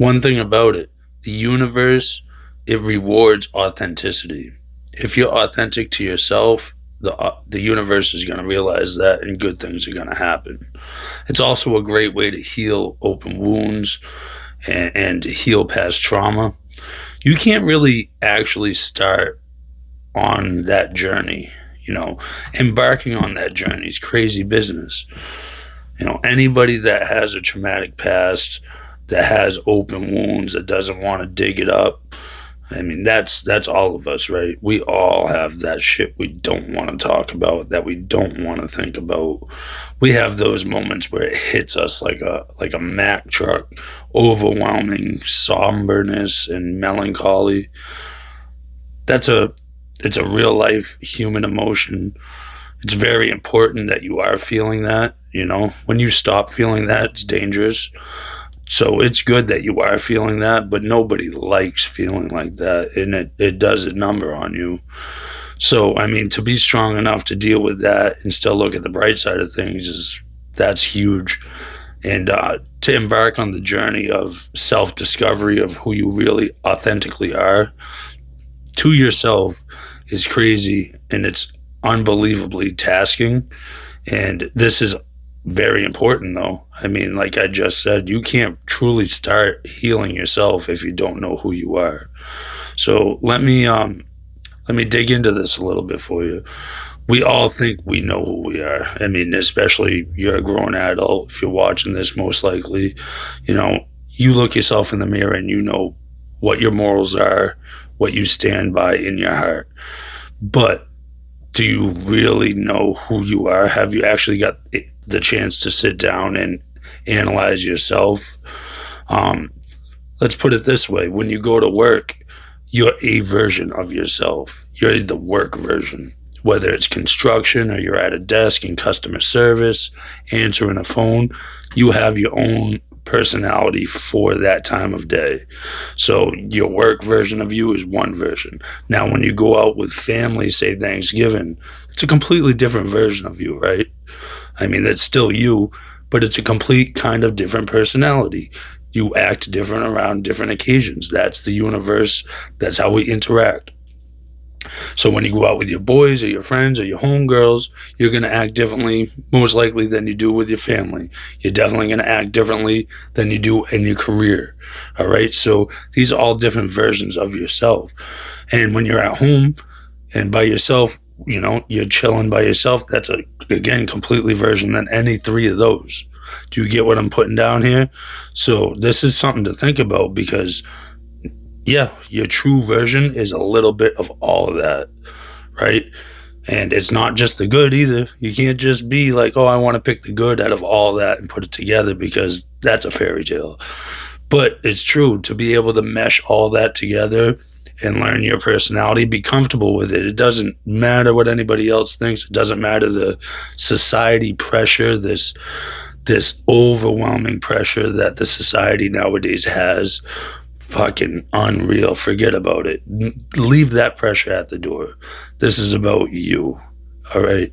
One thing about it, the universe, it rewards authenticity. If you're authentic to yourself, the universe is going to realize that, and good things are going to happen. It's also a great way to heal open wounds and to heal past trauma. You can't really actually start on that journey. Embarking on that journey is crazy business. Anybody that has a traumatic past, that has open wounds, that doesn't want to dig it up, I mean, that's all of us, right? We all have that shit we don't want to talk about, that we don't want to think about. We have those moments where it hits us like a Mack truck, overwhelming somberness and melancholy. That's a it's a real life human emotion. It's very important that you are feeling that. When you stop feeling that, it's dangerous. So it's good that you are feeling that, but nobody likes feeling like that, and it does a number on you. So, I mean, to be strong enough to deal with that and still look at the bright side of things that's huge. And to embark on the journey of self-discovery of who you really authentically are to yourself is crazy, and it's unbelievably tasking. And this is very important, though. I mean, like I just said, you can't truly start healing yourself if you don't know who you are. So let me dig into this a little bit for you. We all think we know who we are. I mean, especially you're a grown adult. If you're watching this, most likely, you look yourself in the mirror and you know what your morals are, what you stand by in your heart. But do you really know who you are? Have you actually got the chance to sit down and analyze yourself? Um, let's put it this way. When you go to work, you're a version of yourself. You're the work version, whether it's construction or you're at a desk in customer service, answering a phone. You have your own personality for that time of day. So your work version of you is one version. Now, when you go out with family, say Thanksgiving, it's a completely different version of you, right? I mean, it's still you, but it's a complete kind of different personality. You act different around different occasions. That's the universe. That's how we interact. So when you go out with your boys or your friends or your homegirls, you're going to act differently, most likely, than you do with your family. You're definitely going to act differently than you do in your career. All right. So these are all different versions of yourself. And when you're at home and by yourself, you're chilling by yourself. That's again, completely version than any three of those. Do you get what I'm putting down here? So this is something to think about, because yeah, your true version is a little bit of all of that, right? And it's not just the good either. You can't just be like, oh, I want to pick the good out of all that and put it together, because that's a fairy tale. But it's true to be able to mesh all that together and learn your personality, be comfortable with it. It doesn't matter what anybody else thinks. It doesn't matter the society pressure, this overwhelming pressure that the society nowadays has. Fucking unreal. Forget about it. Leave that pressure at the door. This is about you. All right.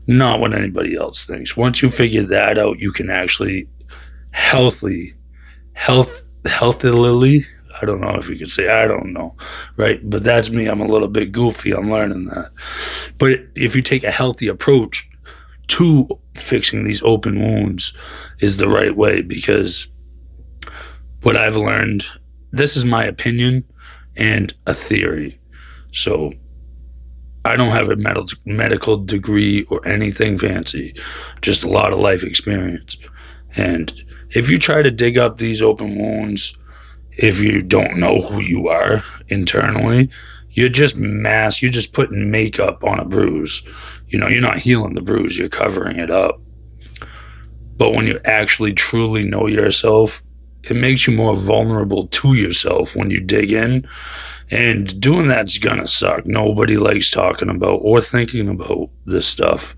Not what anybody else thinks. Once you figure that out, you can actually healthily. I don't know if you could say, I don't know. Right. But that's me. I'm a little bit goofy. I'm learning that. But if you take a healthy approach to fixing these open wounds, is the right way, because what I've learned, this is my opinion and a theory. So I don't have a medical degree or anything fancy, just a lot of life experience. And if you try to dig up these open wounds, if you don't know who you are internally, you're just putting makeup on a bruise. You're not healing the bruise, you're covering it up. But when you actually truly know yourself, it makes you more vulnerable to yourself when you dig in. And doing that's gonna suck. Nobody likes talking about or thinking about this stuff.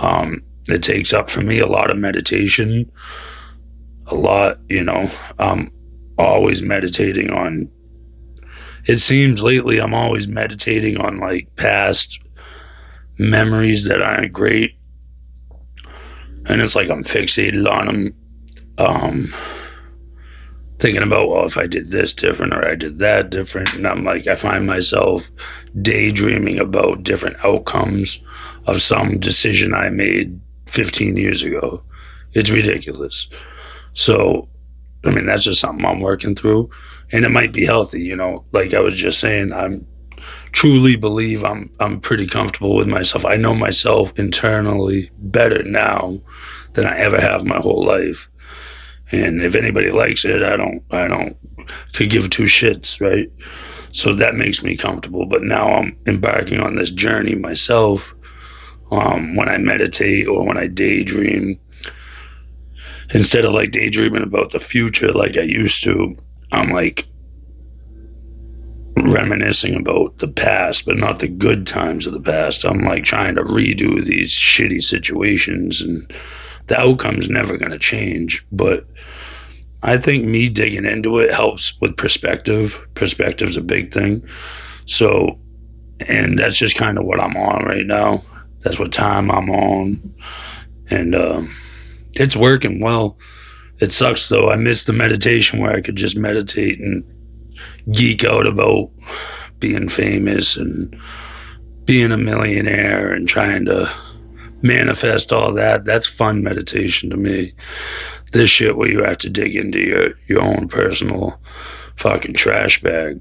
It takes up for me a lot of meditation. A lot, I'm always meditating on. It seems lately I'm always meditating on like past memories that aren't great. And it's like I'm fixated on them. thinking about, well, if I did this different or I did that different. And I'm like, I find myself daydreaming about different outcomes of some decision I made 15 years ago. It's ridiculous. So, I mean, that's just something I'm working through. And it might be healthy, you know. Like I was just saying, I'm truly believe I'm pretty comfortable with myself. I know myself internally better now than I ever have my whole life. And if anybody likes it, I don't could give two shits, right? So that makes me comfortable. But now I'm embarking on this journey myself. When I meditate or when I daydream, instead of like daydreaming about the future like I used to, I'm like reminiscing about the past, but not the good times of the past. I'm like trying to redo these shitty situations, and the outcome's never going to change. But I think me digging into it helps with perspective. Perspective's a big thing. So, and that's just kind of what I'm on right now. That's what time I'm on. And it's working well. It sucks though. I miss the meditation where I could just meditate and geek out about being famous and being a millionaire and trying to manifest all that. That's fun meditation to me. This shit where you have to dig into your own personal fucking trash bag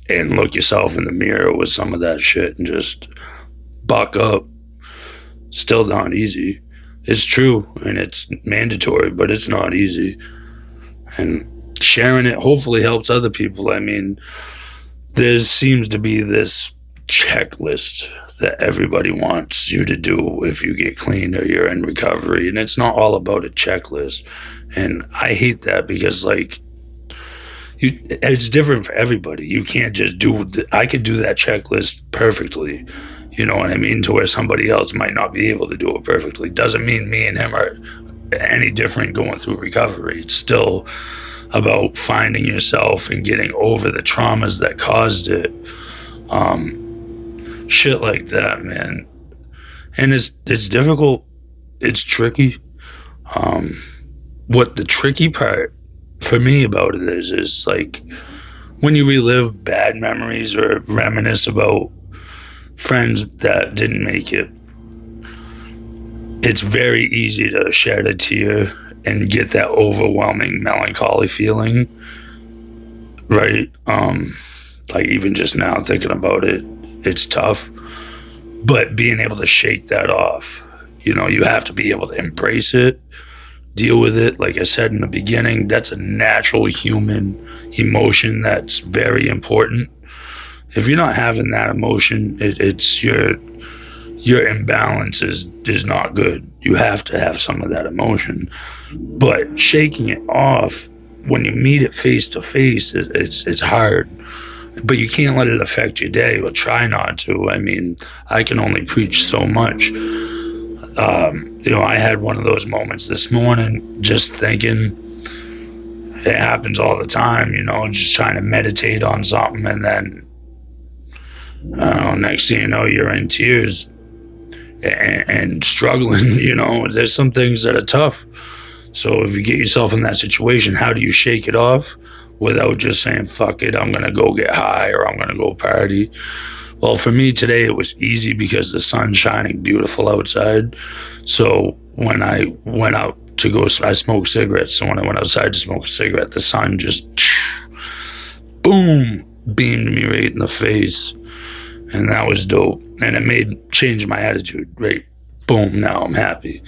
and look yourself in the mirror with some of that shit and just buck up. Still not easy. It's true and it's mandatory, but it's not easy. And sharing it hopefully helps other people. I mean, there seems to be this checklist that everybody wants you to do if you get clean or you're in recovery, and it's not all about a checklist. And I hate that because like it's different for everybody. You can't just I could do that checklist perfectly, you know what I mean, to where somebody else might not be able to do it perfectly. Doesn't mean me and him are any different going through recovery. It's still about finding yourself and getting over the traumas that caused it. Shit like that, man. And it's difficult. It's tricky. What the tricky part for me about it is like when you relive bad memories or reminisce about friends that didn't make it, it's very easy to shed a tear and get that overwhelming melancholy feeling, right? Like even just now thinking about it, it's tough. But being able to shake that off, you know, you have to be able to embrace it, deal with it. Like I said in the beginning, that's a natural human emotion that's very important. If you're not having that emotion, it's your imbalance is not good. You have to have some of that emotion. But shaking it off when you meet it face to face, it's hard. But you can't let it affect your day, or try not to. I mean, I can only preach so much. You know, I had one of those moments this morning, just thinking. It happens all the time, you know, just trying to meditate on something, and then, I don't know, next thing you know, you're in tears and struggling, you know. There's some things that are tough. So if you get yourself in that situation, how do you shake it off without just saying, fuck it, I'm going to go get high or I'm going to go party? Well, for me today, it was easy because the sun's shining beautiful outside. So when I went out to go, I smoked cigarettes. So when I went outside to smoke a cigarette, the sun just, boom, beamed me right in the face. And that was dope. And it changed my attitude, right? Boom, now I'm happy.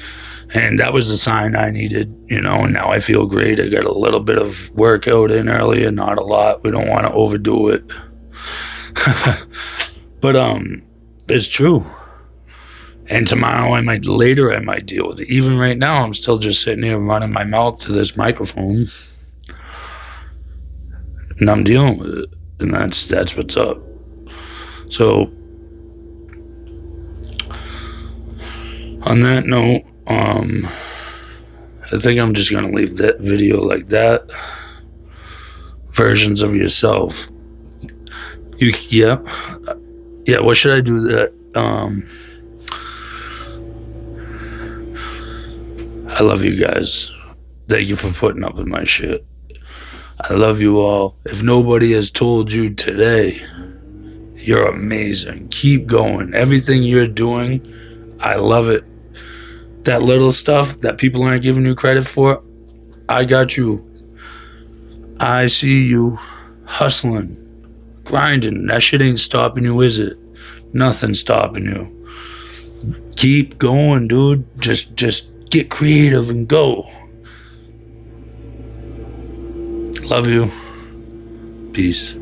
And that was the sign I needed, you know, and now I feel great. I got a little bit of workout in earlier, not a lot. We don't want to overdo it. But it's true. And tomorrow I might deal with it. Even right now, I'm still just sitting here running my mouth to this microphone. And I'm dealing with it. And that's what's up. So on that note, I think I'm just gonna leave that video like that. Versions of yourself. Yeah. What should I do that? I love you guys. Thank you for putting up with my shit. I love you all. If nobody has told you today, you're amazing. Keep going. Everything you're doing, I love it. That little stuff that people aren't giving you credit for, I got you. I see you hustling, grinding. That shit ain't stopping you, is it? Nothing's stopping you. Keep going, dude. Just get creative and go. Love you. Peace.